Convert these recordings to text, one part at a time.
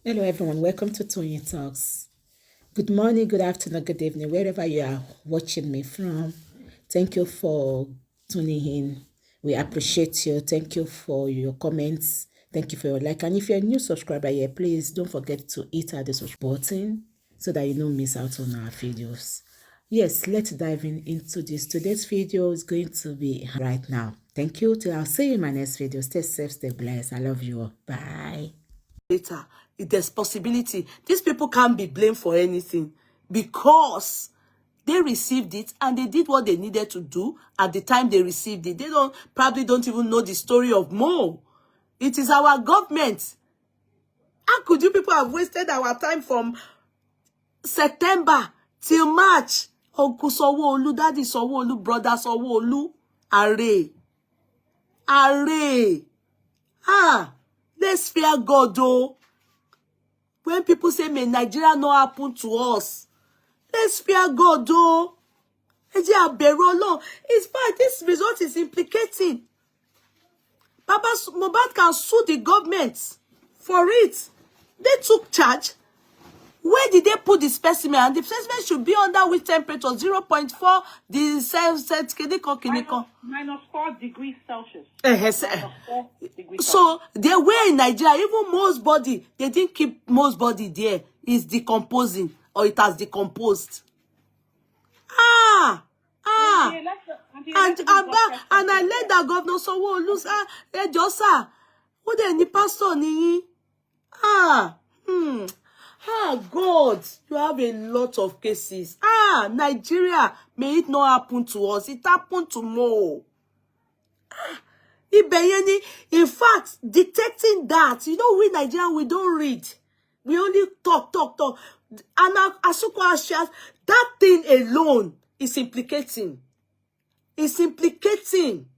Hello, everyone. Welcome to Tony Talks. Good morning, good afternoon, good evening, wherever you are watching me from. Thank you for tuning in. We appreciate you. Thank you for your comments. Thank you for your like. And if you're a new subscriber here, please don't forget to hit the subscribe button so that you don't miss out on our videos. Yes, let's dive into this. Today's video is going to be right now. Thank you. Till I'll see you in my next video. Stay safe, stay blessed. I love you all. Bye. Later, if there's possibility, these people can't be blamed for anything because they received it and they did what they needed to do at the time they received it. They probably don't even know the story of Mo. It is our government. How could you people have wasted our time from September till March? Uncle Sanwo-Olu, Daddy Sanwo-Olu, Brother Sanwo-Olu, Are. Let's fear God, though. When people say, may Nigeria not happen to us, let's fear God, though. It's bad. This result is implicating. Baba Mohbad can sue the government for it. They took charge. Where did they put the specimen? And the specimen should be under which temperature? 0.4, the -4 degrees Celsius. -4 degrees so they were in Nigeria, even Mo's body, they didn't keep Mo's body there. It's decomposing, or it has decomposed. And I let that governor Sanwo-Olu sir. Who the Nipa son ni? God, you have a lot of cases. Nigeria, may it not happen to us. It happened to Mo. In fact, detecting that, you know, we Nigerians, we don't read. We only talk. And that thing alone is implicating. It's implicating.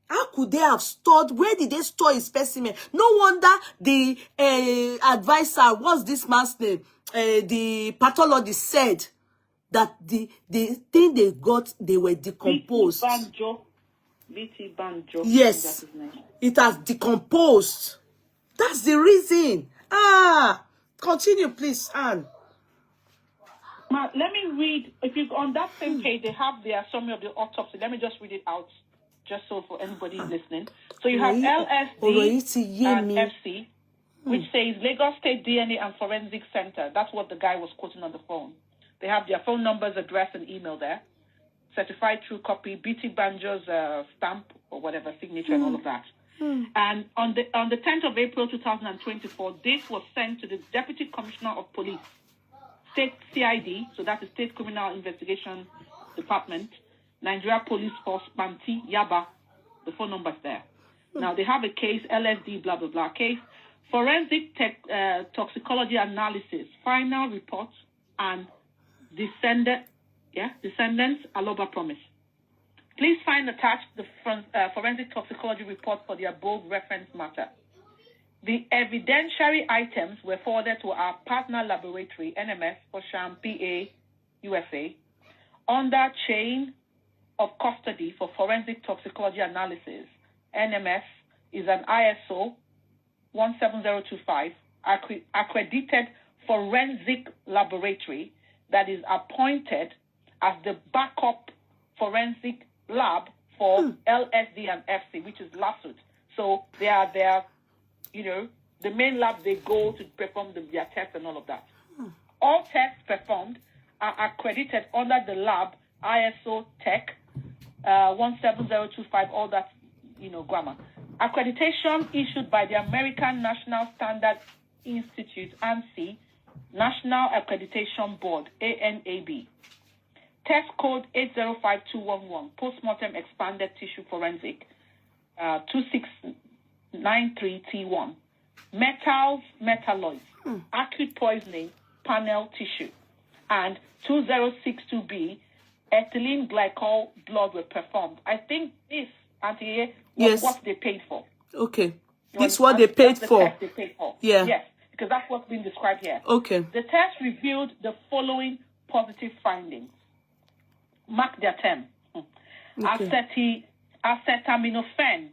How could they have stored? Where did they store his specimen? No wonder the advisor, what's this man's name? The pathologist said that the thing they got, they were decomposed. BT Banjo. Yes, it has decomposed. That's the reason. Continue, please, Anne. Let me read. If you on that same page, they have their summary of the autopsy. Let me just read it out, just so for anybody listening. So you have LSD and FC, which says Lagos State DNA and Forensic Center. That's what the guy was quoting on the phone. They have their phone numbers, address, and email there. Certified true copy, BT Banjo's stamp or whatever signature and all of that. And on the 10th of April 2024, this was sent to the Deputy Commissioner of Police, State CID, so that's the State Criminal Investigation Department, Nigeria Police Force, Panti, Yaba. The phone number's there. Now they have a case, LSD, blah blah blah case, forensic toxicology analysis, final reports, and descendants Aloba promise. Please find attached the forensic toxicology report for the above reference matter. The evidentiary items were forwarded to our partner laboratory, NMS, Osham, PA, USA, under chain of custody for forensic toxicology analysis. NMS is an ISO 17025 accredited forensic laboratory that is appointed as the backup forensic lab for LSD and FC, which is lawsuit. So they are there, you know, the main lab they go to perform their tests and all of that. All tests performed are accredited under the lab ISO Tech 17025, all that, you know, grammar. Accreditation issued by the American National Standard Institute, ANSI, National Accreditation Board, ANAB. Test code 805211, postmortem expanded tissue forensic, 2693T1. Metals, metalloids, acute poisoning, panel tissue, and 2062B, ethylene glycol blood were performed. I think this, Auntie, was what they paid for. Okay. This is what they paid for. Test they paid for. Yeah. Yes, because that's what's been described here. Okay. The test revealed the following positive findings. Mark their term. Okay. Acetaminophen,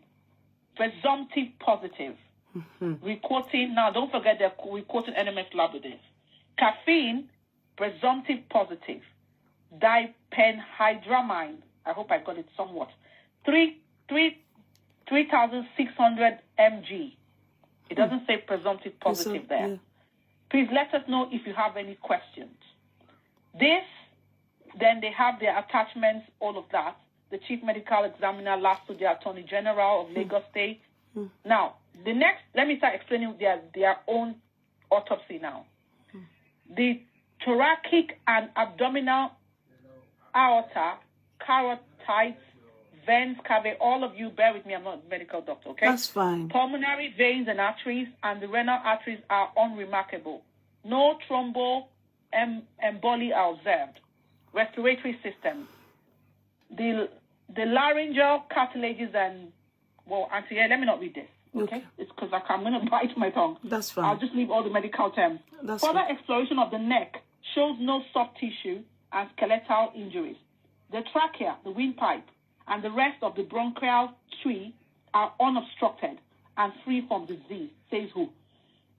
presumptive positive. Requoting, now don't forget they're requoting NMS lab with this. Caffeine, presumptive positive. Dipenhydramine, I hope I got it somewhat. 3,600 mg. It doesn't say presumptive positive there. Yeah. Please let us know if you have any questions. This, then they have their attachments, all of that. The chief medical examiner, last to the Attorney General of Lagos State. Now, the next, let me start explaining their own autopsy now. The thoracic and abdominal aorta, carotides, veins, cave, all of you, bear with me, I'm not a medical doctor, okay? That's fine. Pulmonary veins and arteries and the renal arteries are unremarkable. No thromboemboli are observed. Respiratory system. The laryngeal cartilages and, let me not read this, okay? It's because I'm going to bite my tongue. That's fine. I'll just leave all the medical terms. Further exploration of the neck shows no soft tissue and skeletal injuries. The trachea, the windpipe, and the rest of the bronchial tree are unobstructed and free from disease, says who?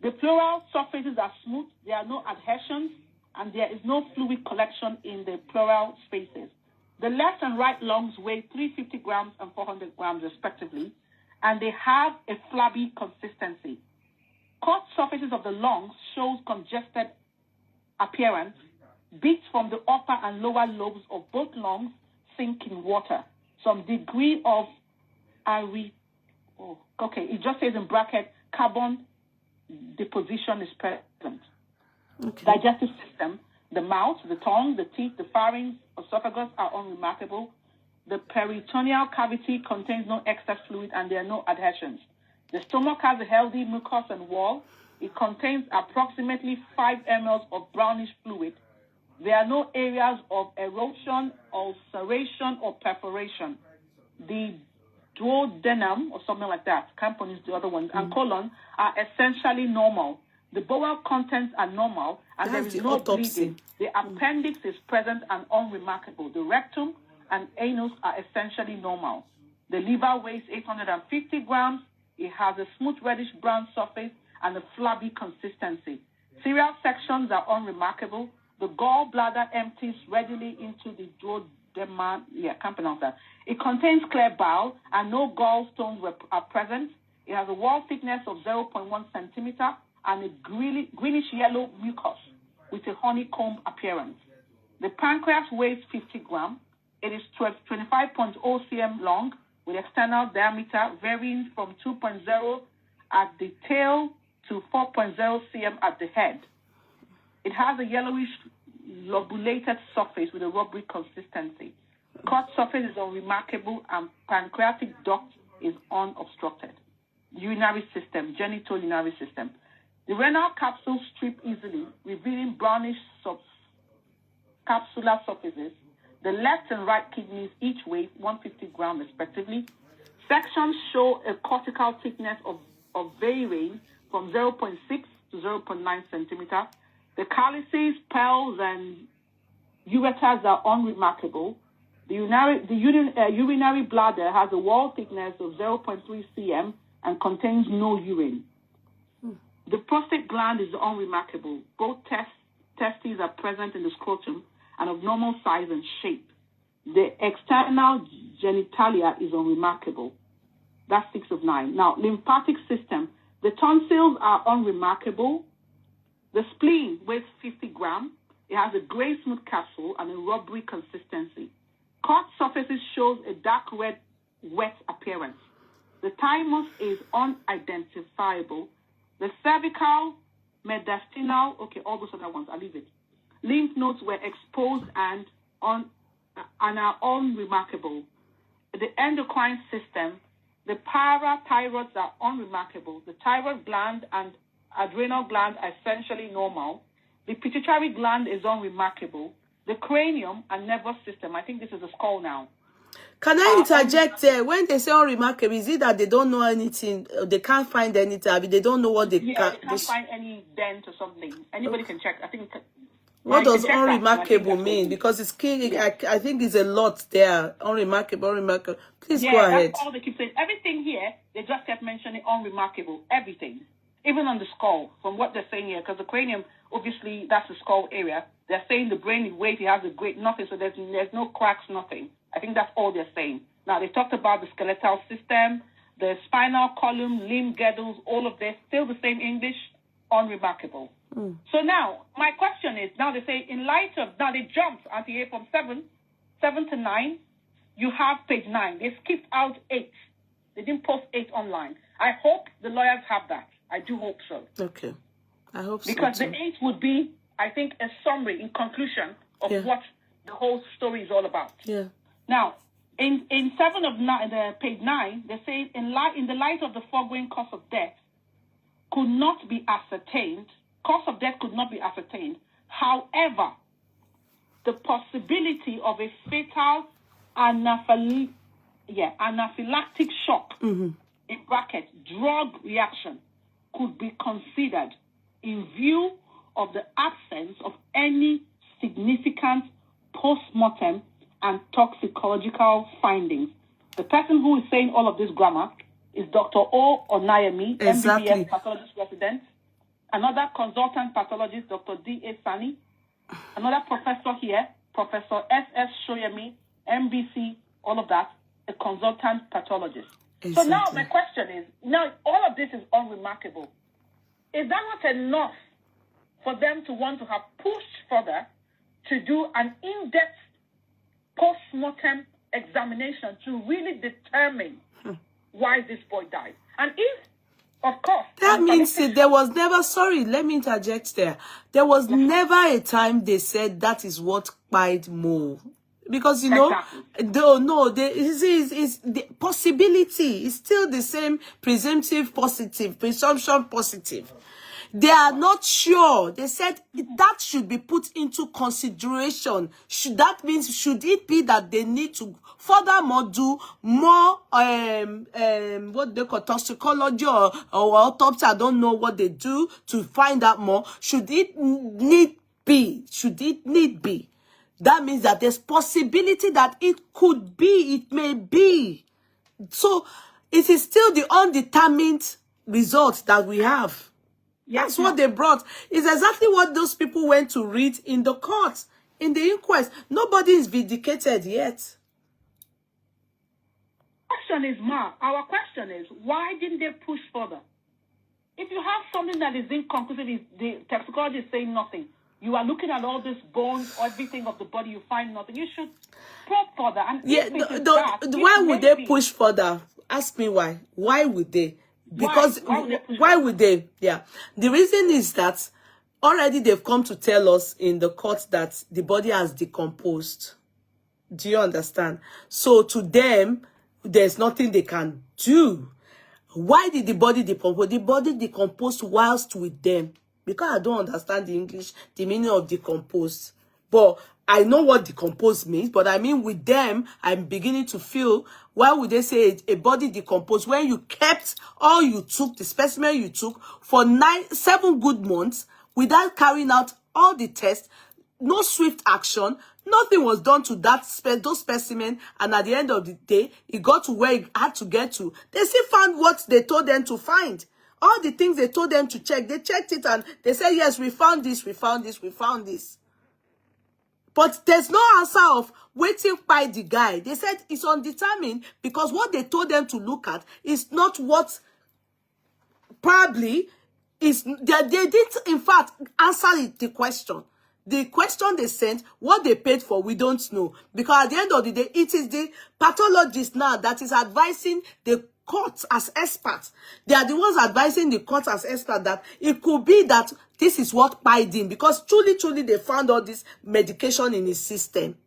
The pleural surfaces are smooth, there are no adhesions, and there is no fluid collection in the pleural spaces. The left and right lungs weigh 350 grams and 400 grams respectively, and they have a flabby consistency. Cut surfaces of the lungs shows congested appearance. Beats from the upper and lower lobes of both lungs sink in water. Some degree of it just says in bracket, carbon deposition is present. Okay. Digestive system, the mouth, the tongue, the teeth, the pharynx, esophagus are unremarkable. The peritoneal cavity contains no excess fluid and there are no adhesions. The stomach has a healthy mucus and wall. It contains approximately 5 ml of brownish fluid. There are no areas of erosion, ulceration, or perforation. The duodenum, or something like that, can't pronounce the other ones, and colon are essentially normal. The bowel contents are normal, and there is no bleeding. The appendix is present and unremarkable. The rectum and anus are essentially normal. The liver weighs 850 grams. It has a smooth reddish-brown surface and a flabby consistency. Serial sections are unremarkable. The gallbladder empties readily into the duodenum. Can't pronounce that. It contains clear bile and no gallstones are present. It has a wall thickness of 0.1 centimeter and a greenish-yellow mucus with a honeycomb appearance. The pancreas weighs 50 grams. It is 25.0 cm long with external diameter varying from 2.0 at the tail to 4.0 cm at the head. It has a yellowish lobulated surface with a rubbery consistency. Cut surface is unremarkable and pancreatic duct is unobstructed. Urinary system, genitourinary system. The renal capsules strip easily, revealing brownish capsular surfaces. The left and right kidneys each weigh 150 grams respectively. Sections show a cortical thickness of varying from 0.6 to 0.9 centimeter. The calyces, pearls, and ureters are unremarkable. The urinary bladder has a wall thickness of 0.3 cm and contains no urine. The prostate gland is unremarkable. Both testes are present in the scrotum and of normal size and shape. The external genitalia is unremarkable. That's 6 of 9. Now, lymphatic system. The tonsils are unremarkable. The spleen weighs 50 grams. It has a gray smooth capsule and a rubbery consistency. Cut surfaces shows a dark red wet appearance. The thymus is unidentifiable. The cervical, mediastinal, all those other ones, I'll leave it. Lymph nodes were exposed and are unremarkable. The endocrine system, the parathyroids are unremarkable. The thyroid gland and adrenal gland are essentially normal. The pituitary gland is unremarkable. The cranium and nervous system, I think this is a skull now. Can I interject there? When they say unremarkable, is it that they don't know anything? They can't find anything. I mean, they don't know what they can't find any dent or something. Anybody can check. I think What does unremarkable mean? Because it's key. I think it's a lot there. Unremarkable. Please go ahead. That's all they keep saying. Everything here, they just kept mentioning unremarkable. Everything. Even on the skull, from what they're saying here, because the cranium, obviously, that's the skull area. They're saying the brain is weight, it has a great nothing, so there's no cracks, nothing. I think that's all they're saying. Now, they talked about the skeletal system, the spinal column, limb girdles, all of this, still the same English, unremarkable. So now, my question is, now they say, in light of, now they jumped Auntie A from 7 to 9, you have page 9. They skipped out 8. They didn't post 8 online. I hope the lawyers have that. I do hope so. Okay. I hope so. Because the 8 would be, I think, a summary in conclusion of what the whole story is all about. Yeah. Now, in 7 of 9, page 9, they say, in the light of the foregoing cause of death could not be ascertained. Cause of death could not be ascertained. However, the possibility of a fatal anaphylactic shock, in brackets, drug reaction, could be considered in view of the absence of any significant post-mortem and toxicological findings. The person who is saying all of this grammar is Dr. O. Onayemi, MBBS pathologist resident, another consultant pathologist, Dr. D.A. Sani, another professor here, Professor S.S. Shoyemi, MBC, all of that, a consultant pathologist. Exactly. So now my question is, now all of this is unremarkable. Is that not enough for them to want to have pushed further to do an in-depth post-mortem examination to really determine why this boy died? And if, of course... That means there was never... Sorry, let me interject there. There was never a time they said that is what killed Mo. Because, you know, the possibility is still the same presumptive positive, presumption positive. They are not sure. They said that should be put into consideration. That means, should it be that they need to furthermore do more, what they call toxicology or autopsy? I don't know what they do to find out more. Should it need be? That means that there's possibility that it could be, it may be. So it is still the undetermined result that we have. That's what they brought. It's exactly what those people went to read in the court, in the inquest. Nobody is vindicated yet. Our question is, why didn't they push further? If you have something that is inconclusive, the toxicology is saying nothing. You are looking at all these bones, everything of the body, you find nothing. You should probe further. And why would they push further? Ask me why. Why would they? Because why would they? Yeah. The reason is that already they've come to tell us in the court that the body has decomposed. Do you understand? So to them, there's nothing they can do. Why did the body decompose? The body decomposed whilst with them. Because I don't understand the English, the meaning of decomposed. But I know what decomposed means. But I mean, with them, I'm beginning to feel, why would they say a body decomposed when you kept all you took, the specimen you took, for 7 good months without carrying out all the tests, no swift action, nothing was done to those specimen, and at the end of the day, it got to where it had to get to. They still found what they told them to find. All the things they told them to check, they checked it and they said, yes, we found this, we found this, we found this. But there's no answer of waiting by the guy. They said it's undetermined because what they told them to look at is not what probably is. They didn't, in fact, answer the question. The question they sent, what they paid for, we don't know. Because at the end of the day, it is the pathologist now that is advising the court as experts. They are the ones advising the court as experts that it could be that this is what pied him, because truly they found all this medication in his system.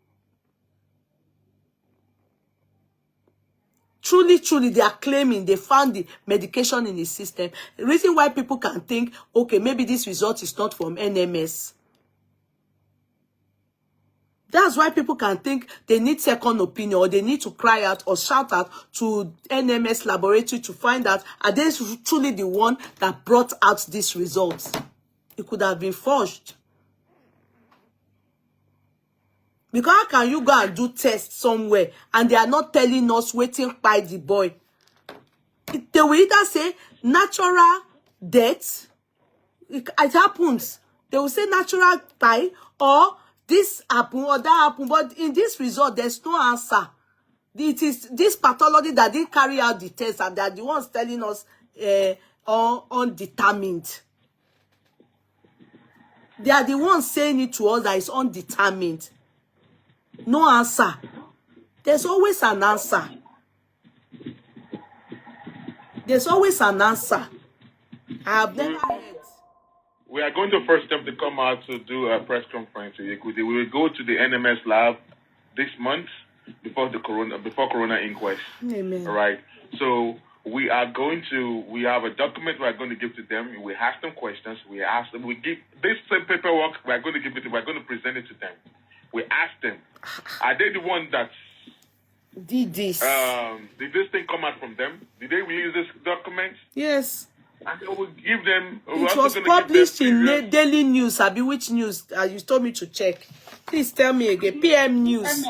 Truly they are claiming they found the medication in his system. The reason why people can think, okay, maybe this result is not from NMS. That's why people can think they need second opinion, or they need to cry out or shout out to NMS laboratory to find out, are they truly the one that brought out these results? It could have been forged. Because how can you go and do tests somewhere and they are not telling us waiting by the boy? They will either say natural death. It happens. They will say natural die or this happen or that happen. But in this result, there's no answer. It is this pathology that didn't carry out the test and they are the ones telling us undetermined. They are the ones saying it to us that it's undetermined. No answer. There's always an answer. There's always an answer. I have never heard. We are going to force them to come out to do a press conference. We will go to the NMS lab this month before Corona inquest. Amen. All right. So we have a document we are going to give to them. We ask them questions. We ask them. We give this same paperwork. We are going to give it. We are going to present it to them. We ask them, are they the one that did this? Did this thing come out from them? Did they release this document? Yes. And we will give them. It was published in Daily News. Abi, which news? You told me to check. Please tell me again. PM News.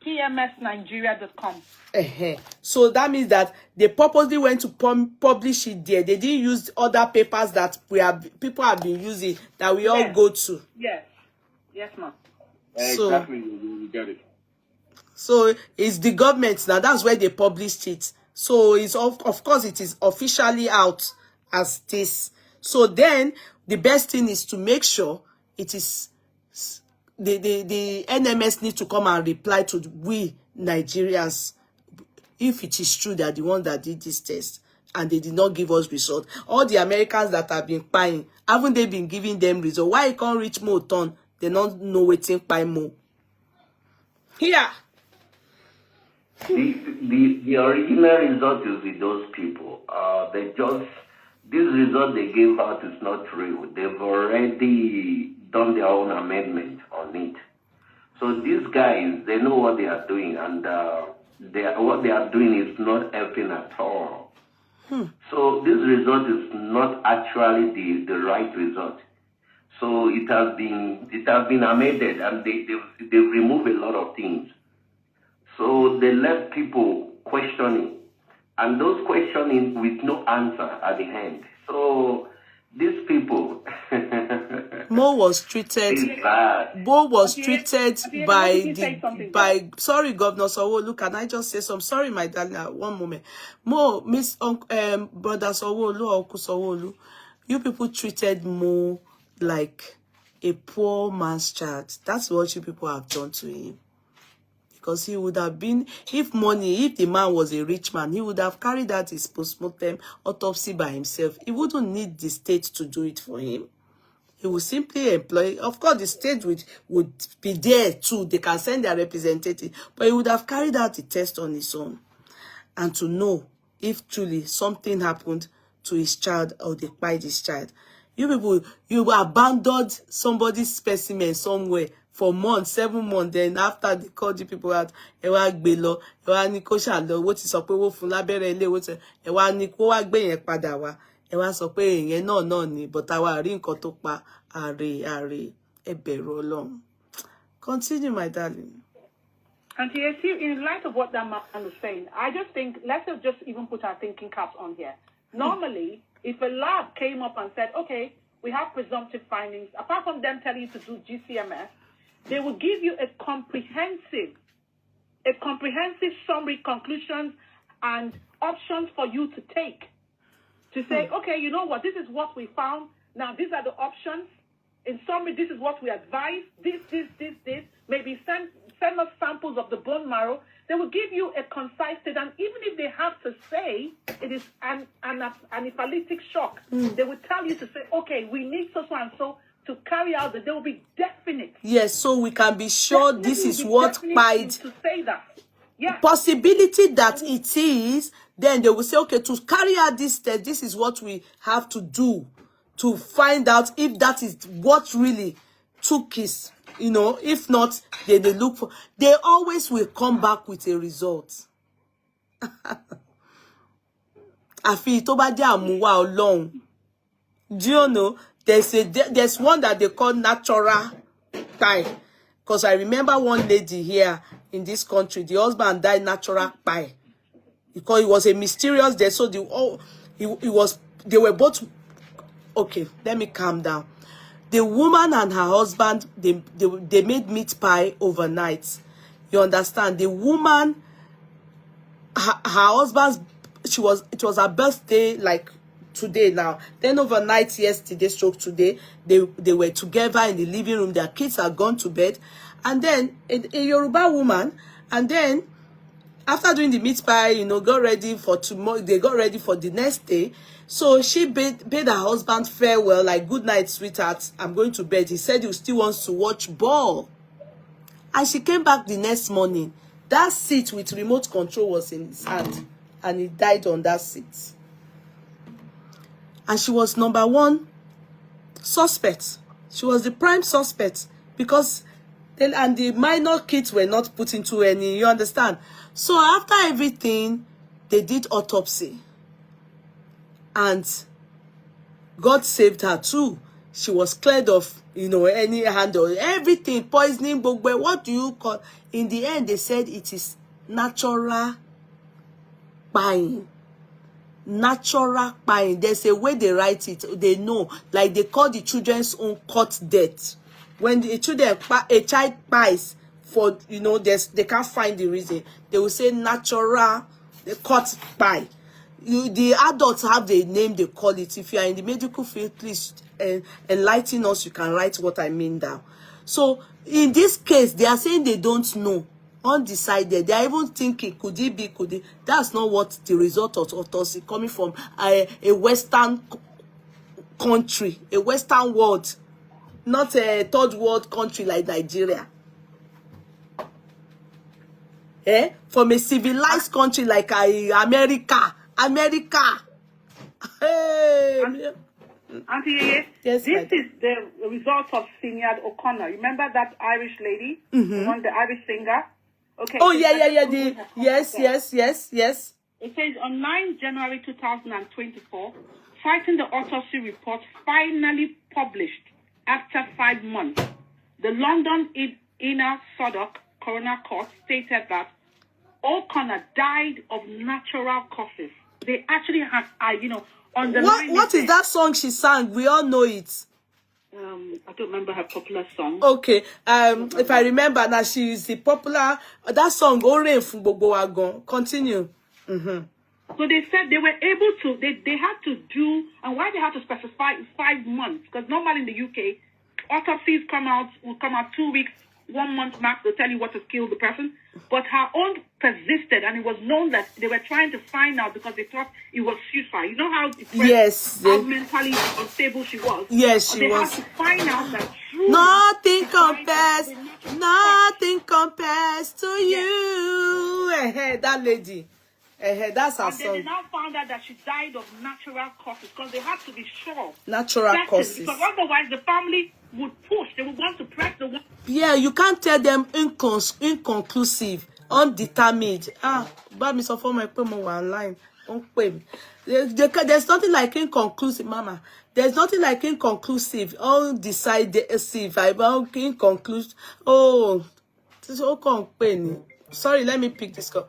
PMSnigeria.com. So that means that they purposely went to publish it there. They didn't use other papers that people have been using that we all go to. Yes. Yes, ma'am. Exactly. You get it. So it's the government now. That's where they published it. So it's of course it is officially out as this. So then the best thing is to make sure it is the NMS need to come and reply to we Nigerians if it is true that the one that did this test and they did not give us result. All the Americans that have been buying, haven't they been giving them result? Why it can't reach more ton? They don't know waiting buy more. Here. The original result is with those people. This result they gave out is not real. They've already done their own amendment on it. So these guys, they know what they are doing, and what they are doing is not helping at all. So this result is not actually the right result. So it has been amended, and they've removed a lot of things. So they left people questioning, and those questioning with no answer at the end. So these people, Mo was treated. Mo was treated by. Sorry, Governor Sanwo-Olu. Can I just say something? Sorry, my darling. One moment. Mo, Brother Sanwo-Olu or Uncle Sanwo-Olu, you people treated Mo like a poor man's child. That's what you people have done to him. Because he would have been, if the man was a rich man, he would have carried out his postmortem autopsy by himself. He wouldn't need the state to do it for him. He would simply employ, of course, the state would be there too. They can send their representative, but he would have carried out the test on his own. And to know if truly something happened to his child or they killed his child. You people, you abandoned somebody's specimen somewhere for months, 7 months. Then after they called you people out, ewa gbelo, ewa ni ko sha lo, wo ti sọ pé wo fún lábẹ́rẹ́ ilé, wo ti ewa ni ko wá gbé yẹn padà wá. Ewa sọ pé ìyẹn náà ni, but àwa rí nǹkan tó pa àrè ẹ bẹ̀rù Ọlọ́run. Continue, my darling. And in light of what that man was saying, I just think let's just even put our thinking caps on here. Normally, if a lab came up and said, okay, we have presumptive findings, apart from them telling you to do GCMS, they will give you a comprehensive summary, conclusions, and options for you to take. To say, okay, you know what, this is what we found. Now, these are the options. In summary, this is what we advise. This. Maybe send us samples of the bone marrow. They will give you a concise state. And even if they have to say it is an anaphylactic shock, they will tell you to say, okay, we need so and so to carry out that. They will be definite. Yes, so we can be sure this is what might to say that. Yeah. Possibility that it is, then they will say, okay, to carry out this test, this is what we have to do to find out if that is what really took his, if not, they look for, they always will come back with a result. Àfi tó bá jẹ́ àmúwá Ọlọ́run. Do you know? There's one that they call natural time. Because I remember one lady here in this country, the husband died natural by, because it was a mysterious death. So they were both, okay, let me calm down. The woman and her husband, they made meat pie overnight. You understand? The woman, her husband's, it was her birthday, like today now. Then overnight, yesterday, stroke today, they were together in the living room. Their kids are gone to bed. And then a Yoruba woman, and then after doing the meat pie, you know, got ready for tomorrow. They got ready for the next day. So she bade her husband farewell, like, good night, sweetheart, I'm going to bed. He said he still wants to watch ball. And she came back the next morning. That seat with remote control was in his hand, and he died on that seat. And she was number one suspect. She was the prime suspect, because then, and the minor kids were not put into any, you understand? So after everything, they did autopsy. And God saved her too. She was cleared of, you know, any handle, everything, poisoning, Gbogbo, what do you call? In the end, they said it is natural buying. Natural buying. There's a way they write it. They know, like they call the children's own cut death. When a child buys for, you know, they can't find the reason. They will say natural, they cut buy. The adults have the name they call it. If you are in the medical field, please enlighten us. You can write what I mean down. So in this case, they are saying they don't know, undecided. They are even thinking, could it be, could it? That's not what the result of autopsy coming from a Western country, a Western world, not a third world country like Nigeria. From a civilized country like America. Hey. Auntie Yeye, yes, this is the result of Sinead O'Connor. Remember that Irish lady, the one, the Irish singer? Okay. Oh, yeah. Yes. It says on 9 January 2024, citing the autopsy report finally published after 5 months, the London Inner Suffolk Coroner Court stated that O'Connor died of natural causes. They actually have, on the line. What is that song she sang? We all know it. I don't remember her popular song. Okay. If I remember now, she is the popular that song. Gbogbo. Continue. So they said they were able to. They had to do, and why they had to specify 5 months? Because normally in the UK, autopsies will come out 2 weeks, 1 month max. They'll tell you what has killed the person. But her own persisted, and it was known that they were trying to find out because they thought it was suicide. You know how how mentally unstable she was. Yes, she was. They had to find out that nothing compares to you. That lady. That's her song. They now found out that she died of natural causes, because they had to be sure. Natural causes. Because otherwise the family would push. They would want to press the one. Yeah, you can't tell them inconclusive, undetermined. But me so for my promo online. Don't pay me. There's nothing like inconclusive, Mama. There's nothing like inconclusive, undecisive, inconclusive. Oh, this is all pain. Sorry, let me pick this call.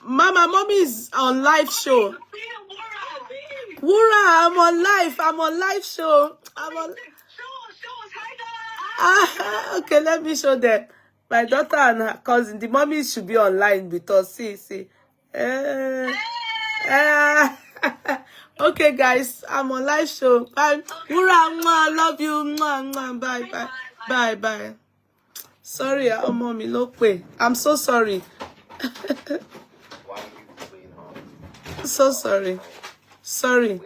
Mama, Mommy is on live show. Wura, I'm on live show. Okay, let me show them. My daughter and her cousin, the mommy should be online with us. See. Okay, guys, I'm on live show. Bye. Wura, I love you. Bye. Sorry, mommy, look way. I'm so sorry. So sorry. We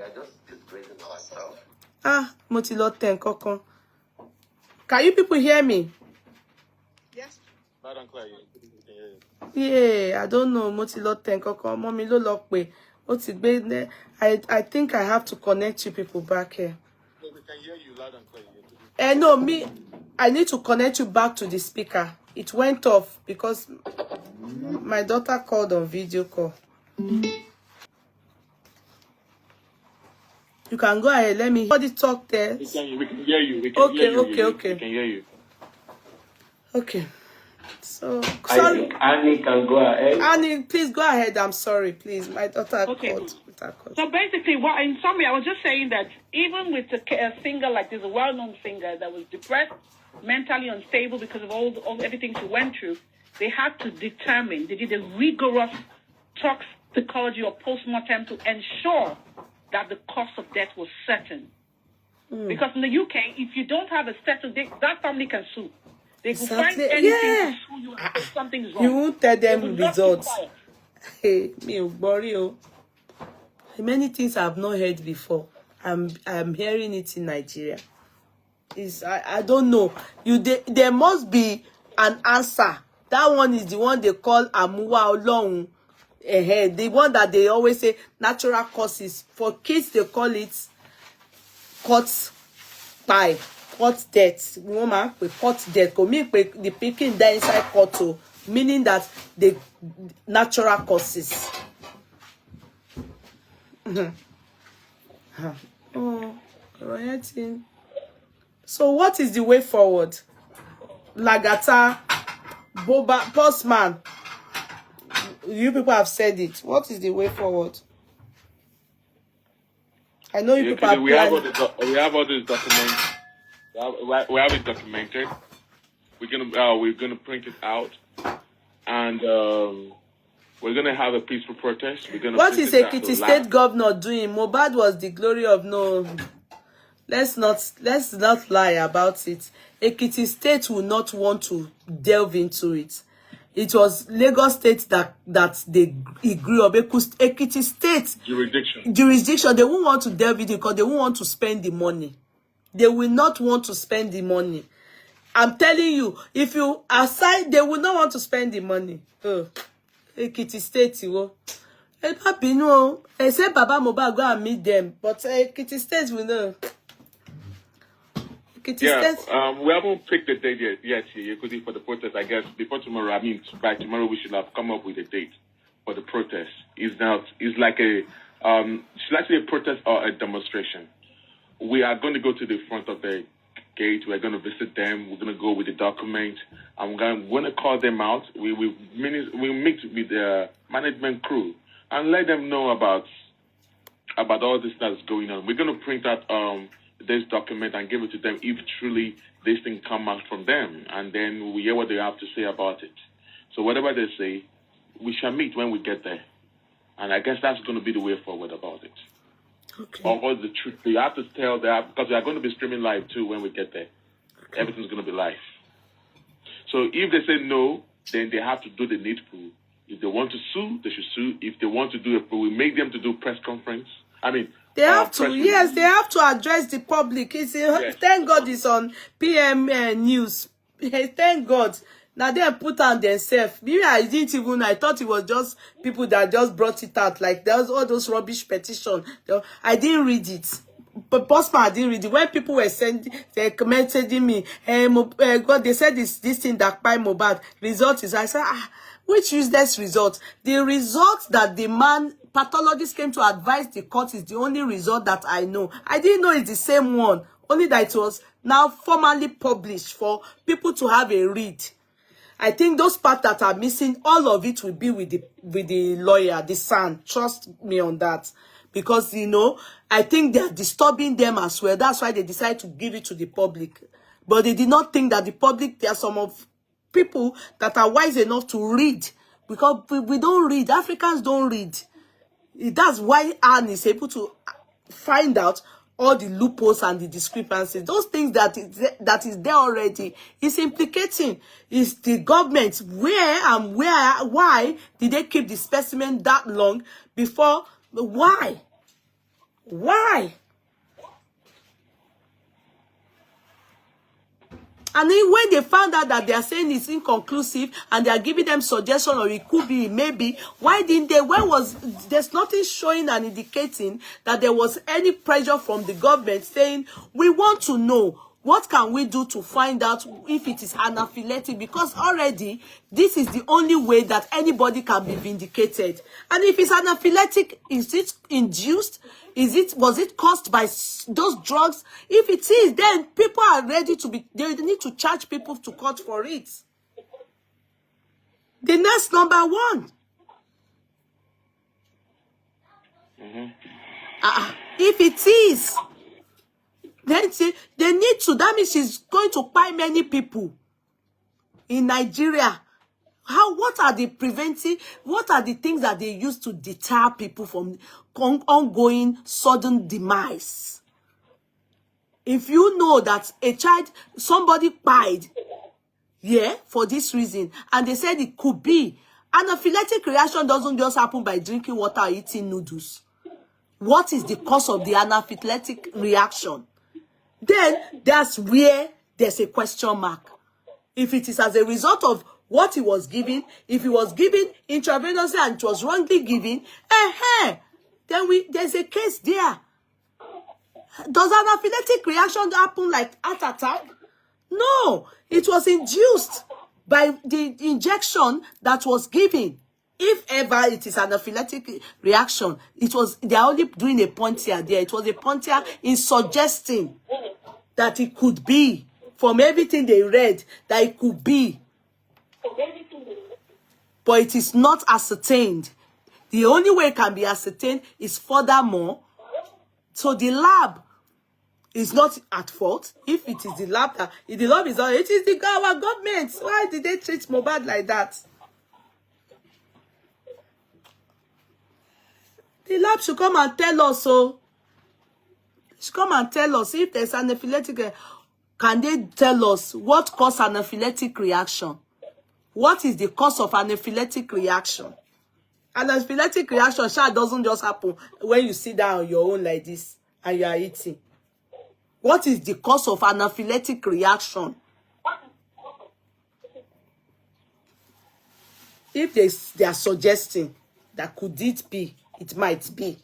are just disgracing ourselves. Motiloten kokon. Can you people hear me? Yes. Loud and clear. Yeah, I don't know. Motiloten kokon. Mommy lo lokwe. I think I have to connect you people back here. No, we can hear you loud and clear. No, I need to connect you back to the speaker. It went off because my daughter called on video call. You can go ahead. Let me talk there. We can hear you. Okay. We can hear you. Okay. So sorry. Annie can go ahead. Annie, please go ahead. I'm sorry, please. My daughter Okay. called. So basically, in summary, I was just saying that even with a singer like this, a well-known singer that was depressed, mentally unstable because of all everything she went through, they had to determine. They did a rigorous toxicology or postmortem to ensure that the cause of death was certain. Because in the UK, if you don't have a certain, that family can sue. They could find anything to sue you and say something's wrong. You won't tell them They will not keep results. quiet. Hey, me worry. Many things I've not heard before. I'm hearing it in Nigeria. I don't know. There must be an answer. That one is the one they call Amuwa Olorun. The one that they always say natural causes. For kids, they call it cut death. Woman, we cut death. The picking die inside cut, meaning that the natural causes. So what is the way forward? Lagata, Boba, Postman. You people have said it. What is the way forward? I know you people are we have all these documents. We have it documented. We're gonna print it out, and we're gonna have a peaceful protest. What is Ekiti State Governor doing? Muhbad was the glory of no. Let's not lie about it. Ekiti State will not want to delve into it. It was Lagos State that he grew up. Ekiti State jurisdiction. They won't want to delve into it because they won't want to spend the money. They will not want to spend the money. I'm telling you, if you aside, they will not want to spend the money. Ekiti State, I say Baba Mohbad go and meet them, but Ekiti State will know. We haven't picked the date yet for the protest. I guess before tomorrow. I mean, by tomorrow we should have come up with a date for the protest. It's like actually a protest or a demonstration. We are going to go to the front of the gate. We're going to visit them. We're going to go with the document. I'm going to call them out. We meet with the management crew and let them know about all this that's going on. We're going to print out this document and give it to them if truly this thing come out from them, and then we hear what they have to say about it. So whatever they say, we shall meet when we get there, and I guess that's going to be the way forward about it. Okay. Or the truth, you have to tell them, because we are going to be streaming live too when we get there. Okay. Everything's going to be live. So if they say no, then they have to do the needful. If they want to sue, they should sue. If they want to do it, we make them to do press conference. They have to, yes, they have to address the public. Yes. Thank God it's on PM News. Thank God. Now they put on themselves. Maybe I thought it was just people that just brought it out. Like there was all those rubbish petitions. I didn't read it. But Bossman, I didn't read it. When people were they commented me, God, they said this thing that by Mohbad result is, I said, which useless result? The result that the man pathologist came to advise the court is the only result that I know. I didn't know it's the same one, only that it was now formally published for people to have a read. I think those parts that are missing, all of it will be with the lawyer, the son. Trust me on that. Because, I think they're disturbing them as well. That's why they decided to give it to the public. But they did not think that the public, there are some of people that are wise enough to read. Because we don't read. Africans don't read. That's why Anne is able to find out all the loopholes and the discrepancies. Those things that is there already is implicating. Is the government why did they keep the specimen that long before? Why? And then when they found out that they are saying it's inconclusive and they are giving them suggestion or it could be, maybe, why didn't they, there's nothing showing and indicating that there was any pressure from the government saying, we want to know, what can we do to find out if it is anaphylactic? Because already, this is the only way that anybody can be vindicated. And if it's anaphylactic, is it induced? Was it caused by those drugs? If it is, then people are ready to be, they need to charge people to court for it. The next number one. If it is, then they need to, that means she's going to buy many people in Nigeria. What are the things that they use to deter people from ongoing sudden demise? If you know that somebody died, for this reason, and they said it could be, anaphylactic reaction doesn't just happen by drinking water or eating noodles. What is the cause of the anaphylactic reaction? Then that's where there's a question mark. If it is as a result of what he was giving, if he was given intravenously and it was wrongly given, then there's a case there. Does anaphylactic reaction happen like heart attack? No, it was induced by the injection that was given. If ever it is an anaphylactic reaction, they're only doing a point here there. It was a point here in suggesting that it could be, from everything they read, that it could be. But it is not ascertained. The only way it can be ascertained is furthermore. So the lab is not at fault. If it is the lab if the lab is on, it is our government. Why did they treat Mohbad like that? The lab should come and tell us. Should come and tell us if there's anaphylactic. Can they tell us what caused anaphylactic reaction? What is the cause of anaphylactic reaction? Anaphylactic reaction doesn't just happen when you sit down on your own like this and you are eating. What is the cause of anaphylactic reaction? If they are suggesting that could it be, it might be.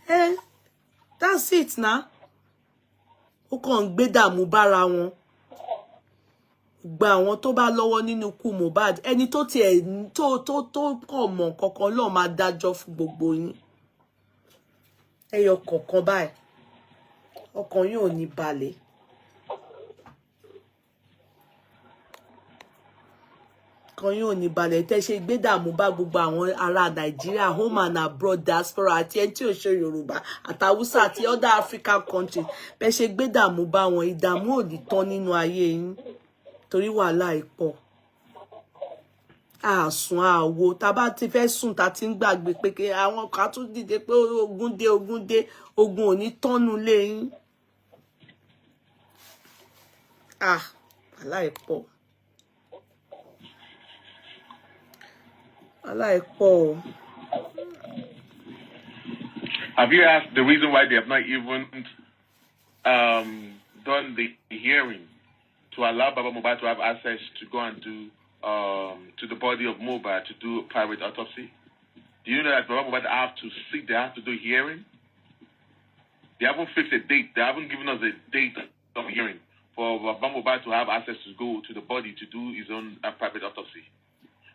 That's it now. Ó kàn gbé dààmú bára wọn. Gba àwọn tó bá lọ́wọ́ nínú ikú Mohbad. Ẹni tó tiẹ̀ tó kàn mọ̀ kankan ló máa dájọ́ fún gbogbo yín. Ẹyọ kọ̀ọ̀kan báyìí. Ọkàn yín ò ní balẹ̀. Ọkàn yín ò ní balẹ̀. Tẹ́ ṣe gbé dààmú bá gbogbo àwọn ará Nàìjíríà, home and abroad diaspora àti ẹni tí ò ṣe Yorùbá àti Hausa àti other African countries. Bẹ́ ṣe gbé dààmú bá wọn, ìdààmú ò ní tán nínú ayé yín. Torí wàhálà ìpọ̀. Àsùn àwo, tá bá ti fẹ́ sùn tá ti ń gbàgbé pé àwọn kan tún dìde pé ogun dé, ogun ò ní tọ́nu lé yín. Wàhálà ìpọ̀. Wàhálà ìpọ̀. Have you asked the reason why they have not even done the hearing to allow Baba Mohbad to have access to go and do to the body of Mohbad to do a private autopsy? Do you know that Baba Mohbad have to sit there, have to do hearing? They haven't fixed a date. They haven't given us a date of hearing for Baba Mohbad to have access to go to the body to do his own private autopsy.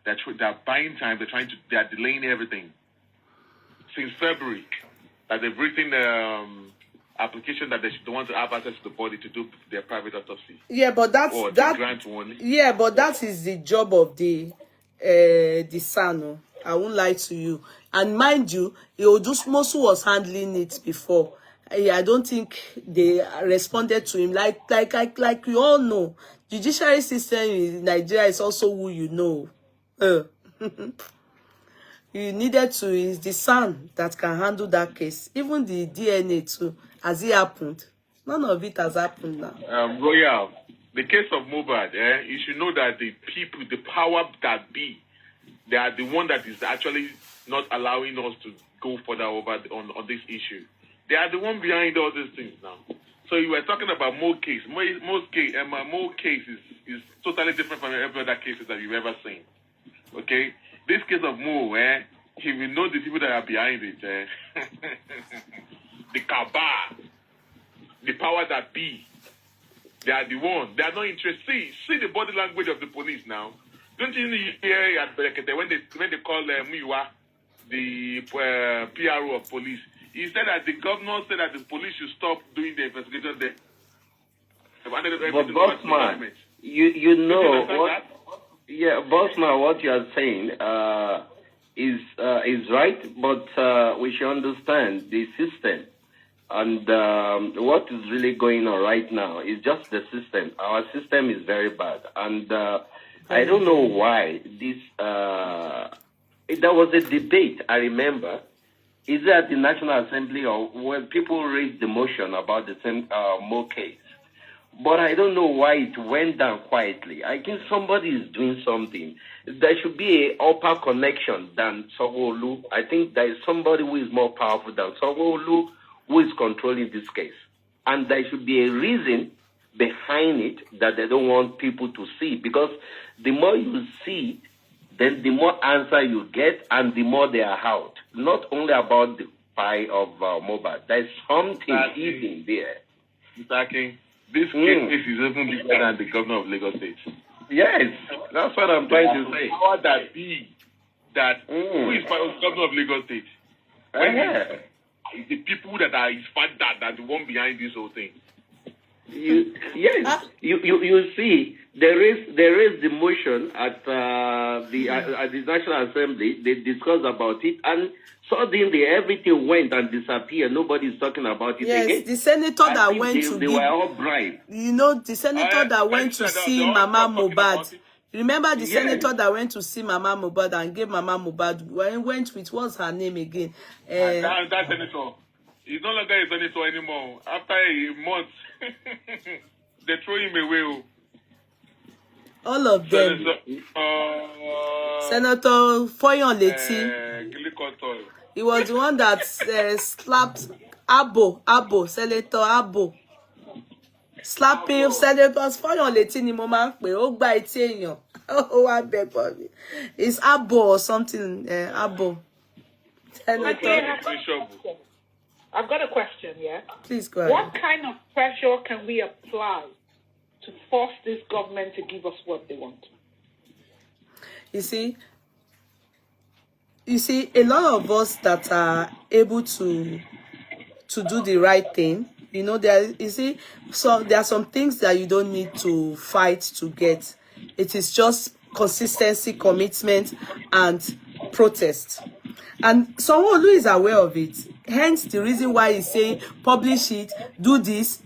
They're buying time. They are delaying everything since February. That they've written application that they want to have access to the body to do their private autopsy. Yeah, but grant one. Yeah, but that is the job of the son. I won't lie to you. And mind you, Mosu was handling it before. I don't think they responded to him like you all know. Judiciary system in Nigeria is also who you know. You needed to, is the son that can handle that case. Even the DNA too. Has it happened? None of it has happened now. Royal, the case of Mohbad, you should know that the people, the power that be, they are the one that is actually not allowing us to go further over on this issue. They are the one behind all these things now. So you were talking about Mo case. Mo case is totally different from every other cases that you've ever seen. Okay? This case of Mo, he will know the people that are behind it. The cabal, the power that be, they are the one. They are not interested. See the body language of the police now. Don't you hear at Berekete when they call Muiwa, the PRO of police? He said that the governor said that the police should stop doing the investigation there. But Bossman, you know what? Yeah, Bossman, what you are saying is right, but we should understand the system. And what is really going on right now is just the system. Our system is very bad. And I don't know why this... there was a debate, I remember. Is it at the National Assembly or when people raised the motion about the same Mo case? But I don't know why it went down quietly. I think somebody is doing something. There should be an upper connection than Sanwo-Olu. I think there is somebody who is more powerful than Sanwo-Olu who is controlling this case. And there should be a reason behind it that they don't want people to see. Because the more you see, then the more answer you get and the more they are out. Not only about the pie of Mohbad. There's something hidden there. Exactly. This case is even bigger than the governor of Lagos State. Yes, that's what I'm trying to say. How would that be? That who is governor of Lagos State? The people that are his father that the one behind this whole thing. You see, there is the motion at the National Assembly. They discussed about it, and suddenly everything went and disappeared. Nobody's talking about it again. Yes, the senator that went to they were all bribed. You know, the senator that went to see Mama Mohbad. Remember the senator that went to see Mama Mohbad and gave Mama Mohbad went with what's her name again? That senator. He's no longer a senator anymore. After a month, they throw him away. All of them. Senator Foyon Leti. He was the one that slapped Senator Abo. Slapping Senators Foyon Leti ni mo máa ń pè ó gba etí èèyàn. Ó wá bẹ̀ for me. It's Abo or something. Abo. Senator. I've got a question, yeah? Please go ahead. What kind of pressure can we apply to force this government to give us what they want? You see, a lot of us that are able to do the right thing, you know, there are some things that you don't need to fight to get. It is just consistency, commitment, and protest. And Sanwo-Olu is aware of it. Hence the reason why he's saying publish it, do this.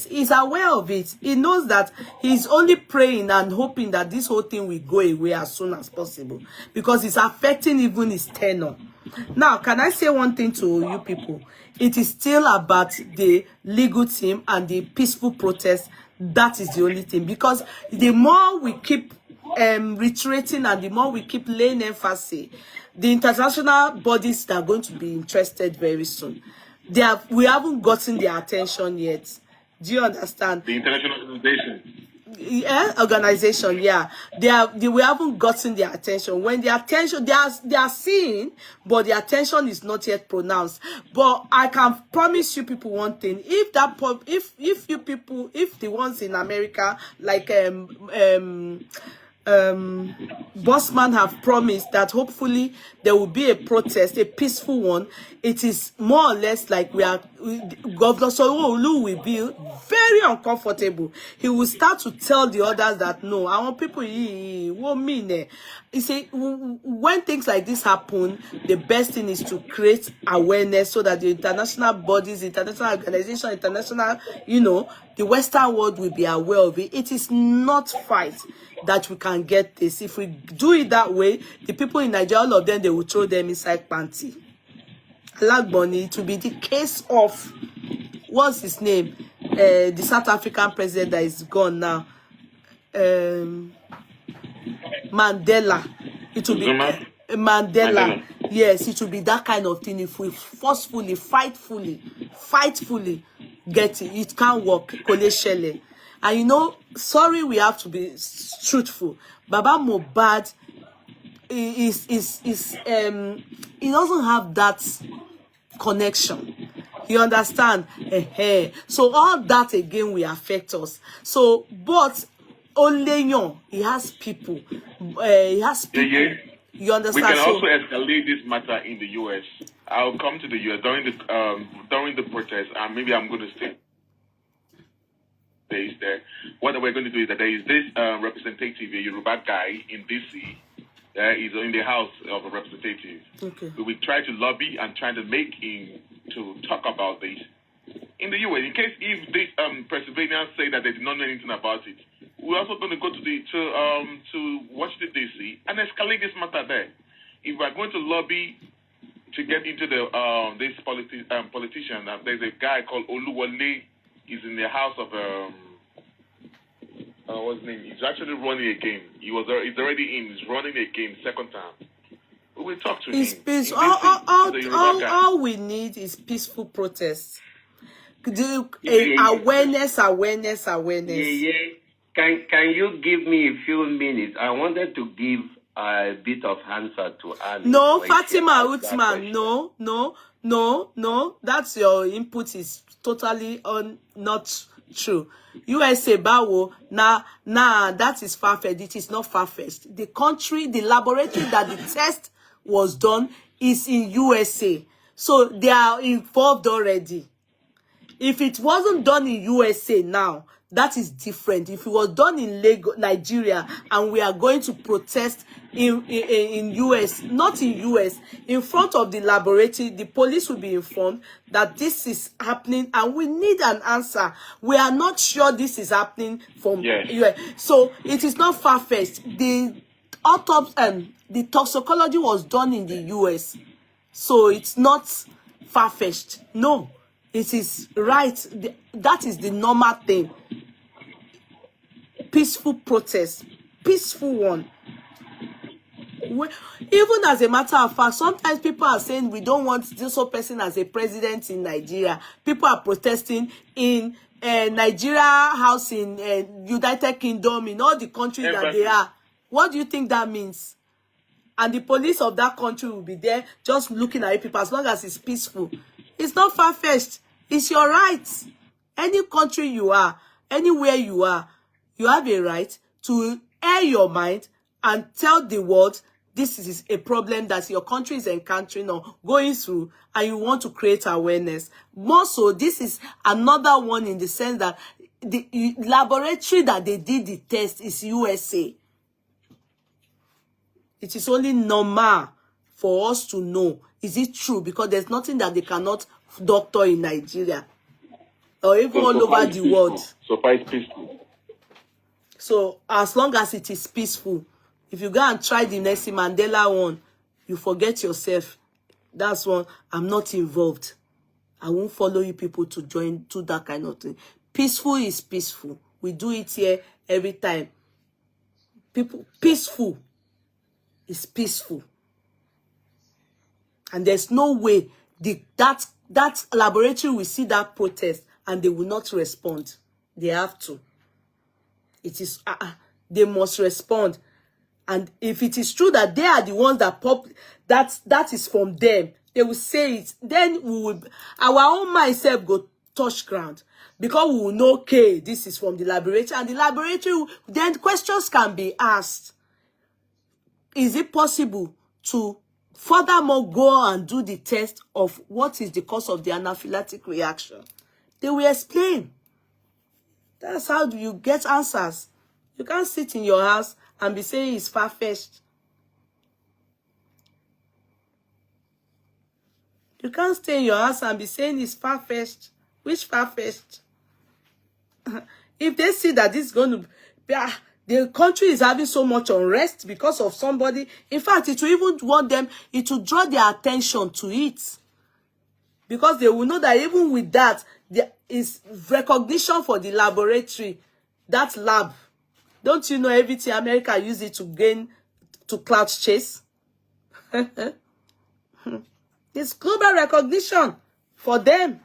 He's aware of it. He knows that he's only praying and hoping that this whole thing will go away as soon as possible, because it's affecting even his tenure. Now, can I say one thing to you people? It is still about the legal team and the peaceful protest. That is the only thing, because the more we keep reiterating and the more we keep laying emphasis, the international bodies that are going to be interested very soon. We haven't gotten their attention yet. Do you understand? The international organization. Yeah, organization, yeah. We haven't gotten their attention. When the attention, they are seeing, but the attention is not yet pronounced. But I can promise you people one thing: if the ones in America, like Bossman have promised that hopefully there will be a protest, a peaceful one. It is more or less like Governor Sanwo-Olu will be very uncomfortable. He will start to tell the others that no, I want people won't mean it. You see, when things like this happen, the best thing is to create awareness so that the international bodies, international organizations, international, the Western world will be aware of it. It is not fight that we can get this. If we do it that way, the people in Nigeria, all of them, they will throw them inside panty. Alagboni, it will be the case of, what's his name? The South African president that is gone now. Mandela. It will be Mandela. Yes, it will be that kind of thing. If we forcefully, fightfully get it, it can't work. And sorry, we have to be truthful. Baba Mohbad he doesn't have that connection. You understand? So all that again will affect us. So, but Oleyon, he has people. Yeah. You understand? We can also escalate this matter in the US I'll come to the US during the protest, and maybe I'm going to stay there. What we're going to do is that there is this representative, a Yoruba guy in DC. He's in the House of Representatives. Okay. We will try to lobby and try to make him to talk about this in the US. In case if these Pennsylvanians say that they did not know anything about it, we're also going to go to Washington DC and escalate this matter there. If we're going to lobby to get into the this politician, there's a guy called Oluwole. He's in the House of what's his name? He's actually running a game. He's already in. He's running a game second time. We will talk to him. All we need is peaceful protests. Awareness. Yeah. Can you give me a few minutes? I wanted to give a bit of answer to Annie. No, Fatima Uthman, no. That's your input is totally not true. USA Bawo, that is far-fetched. It is not far-fetched. The country, the laboratory that the test was done is in USA. So they are involved already. If it wasn't done in USA now, that is different. If it was done in Nigeria and we are going to protest in US, not in US, in front of the laboratory, the police will be informed that this is happening and we need an answer. We are not sure this is happening from US. So it is not far-fetched. The autopsy the toxicology was done in the US. So it's not far-fetched. No, it is right. That is the normal thing. Peaceful protest, peaceful one. Even as a matter of fact, sometimes people are saying we don't want this whole person as a president in Nigeria. People are protesting in Nigeria house in United Kingdom, in all the countries that they are. What do you think that means? And the police of that country will be there just looking at people as long as it's peaceful. It's not far-fetched. It's your right. Any country you are, anywhere you are, you have a right to air your mind and tell the world this is a problem that your country is encountering or going through, and you want to create awareness. More so, this is another one in the sense that the laboratory that they did the test is USA. It is only normal for us to know, is it true? Because there's nothing that they cannot doctor in Nigeria or even all over the world. So far it's peaceful. So as long as it is peaceful, if you go and try the Nelson Mandela one, you forget yourself. That's one. I'm not involved. I won't follow you people to join to that kind of thing. Peaceful is peaceful. We do it here every time. People, peaceful is peaceful. And there's no way that laboratory will see that protest and they will not respond. They have to. It is they must respond. And if it is true that they are the ones that is from them, they will say it. Then we will, our own mindset go touch ground, because we will know, okay, this is from the laboratory, and the laboratory, then questions can be asked. Is it possible to furthermore go and do the test of what is the cause of the anaphylactic reaction? They will explain. That's how do you get answers. You can't sit in your house and be saying it's far-fetched. You can't stay in your house and be saying it's far-fetched. Which far-fetched? If they see that this is going to be, the country is having so much unrest because of somebody, in fact, it will even want them, it will draw their attention to it. Because they will know that even with that, there is recognition for the laboratory, that lab. Don't you know everything America used it to gain, to clout chase? It's global recognition for them.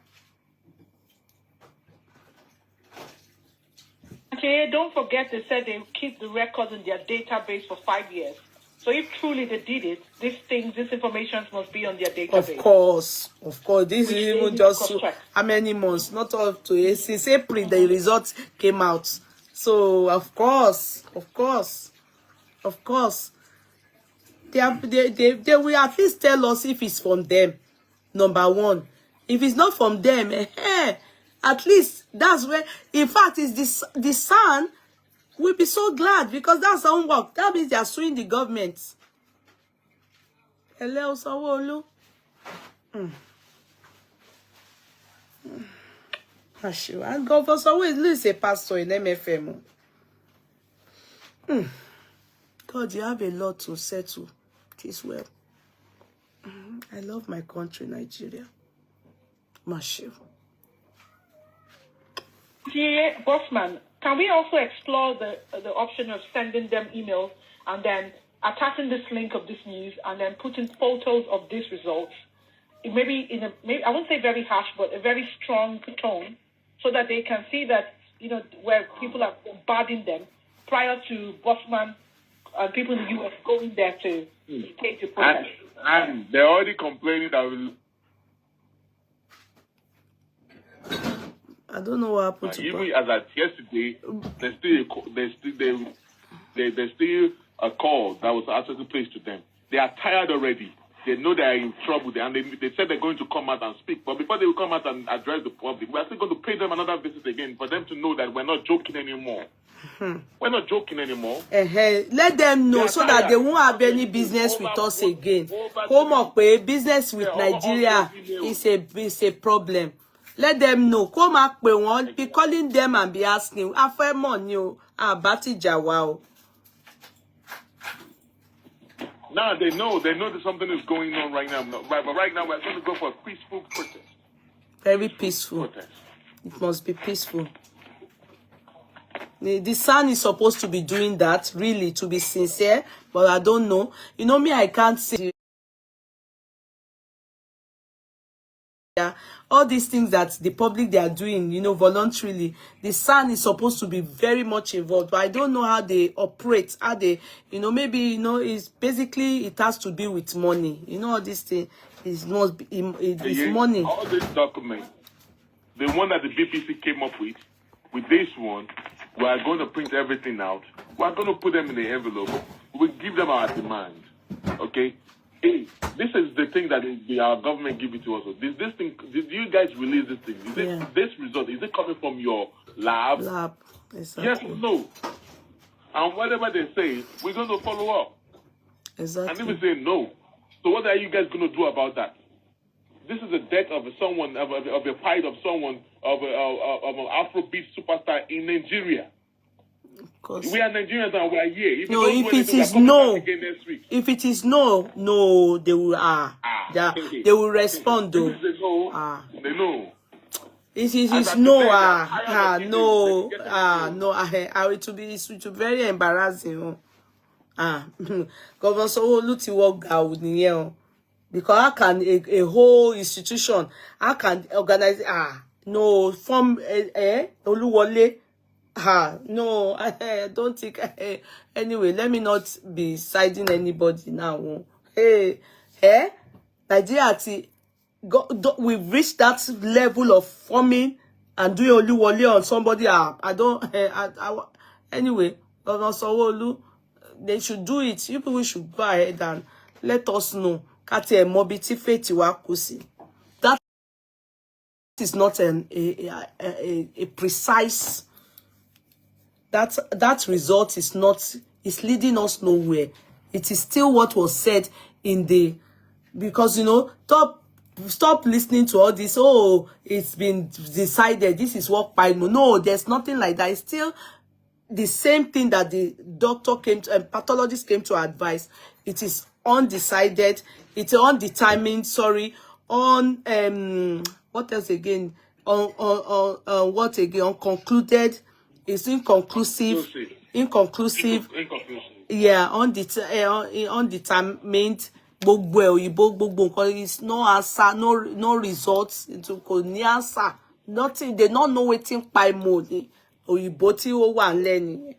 Okay, don't forget they said they keep the records in their database for 5 years. So if truly they did it, these information must be on their database. Of course. This is even just how many months? Not up to since April the results came out. So of course, they will at least tell us if it's from them. number one. If it's not from them, at least that's where, in fact, it's the son will be so glad because that's own work. That means they are suing the government. Hello, Sanwo-Olu. And Governor Sanwo-Olu is a pastor in MFM. God, you have a lot to settle this well. I love my country, Nigeria. Mashiv. Yeye, Bossman, can we also explore the option of sending them emails and then attaching this link of this news and then putting photos of these results? Maybe I won't say very harsh, but a very strong tone, so that they can see that, where people are bombarding them prior to Bossman and people in the U.S. going there to stage the protest. And they're already complaining that I don't know what happened to even as at yesterday, there's still a call that was actually placed to them. They are tired already. They know they are in trouble, and they said they're going to come out and speak. But before they will come out and address the public, we're still going to pay them another visit again for them to know that we're not joking anymore. We're not joking anymore. Let them know so that they won't have any business with us again. Home up, business with Nigeria is a problem. Let them know. Come up, we won't be calling them and be asking. After money, Bati Jawao. Now they know that something is going on right now. But right now we're going to go for a peaceful protest. Very peaceful. It must be peaceful. The son is supposed to be doing that, really, to be sincere, but I don't know. Me, I can't say. All these things that the public they are doing, voluntarily. The son is supposed to be very much involved, but I don't know how they operate. How they, maybe it's basically it has to do with money. All these things is not it's money. All these documents, the one that the BPC came up with this one, we are going to print everything out. We are going to put them in the envelope. We give them our demand. Okay. Hey, this is the thing that our government give it to us. This thing, did you guys release this thing? This result, is it coming from your lab? Exactly. Yes or no? And whatever they say, we're going to follow up. Exactly. And if we say no, so what are you guys going to do about that? This is a death of someone, of a pride of someone, of an Afrobeat superstar in Nigeria. We are Nigerians and we are here. If it is no, they will they will respond though. They know. It is no, no, it will be very embarrassing. Governor Sanwo-Olu ti work out nìyẹn. Because how can a whole institution, how can organize, no, form, Oluwole, no, I don't think, anyway, let me not be siding anybody now. Nigeria, we've reached that level of forming and doing Oluwole on somebody, anyway, Governor Sanwo-Olu, they should do it. You people should go ahead and let us know. That is not a precise. That result is not. It's leading us nowhere. It is still what was said in the. Because stop listening to all this. Oh, it's been decided. This is what by no. There's nothing like that. It's still the same thing that the doctor pathologist came to advise. It is undecided. It's undetermined. Sorry. What else again? What again? Unconcluded. It's inconclusive. Inconclusive. Yeah. Undetermined. Gbogbo. It's no answer. No results. It's no answer. Nothing. They don't know waiting by mode. Oyinbo tí ó wà ńlẹ̀ nìyẹn.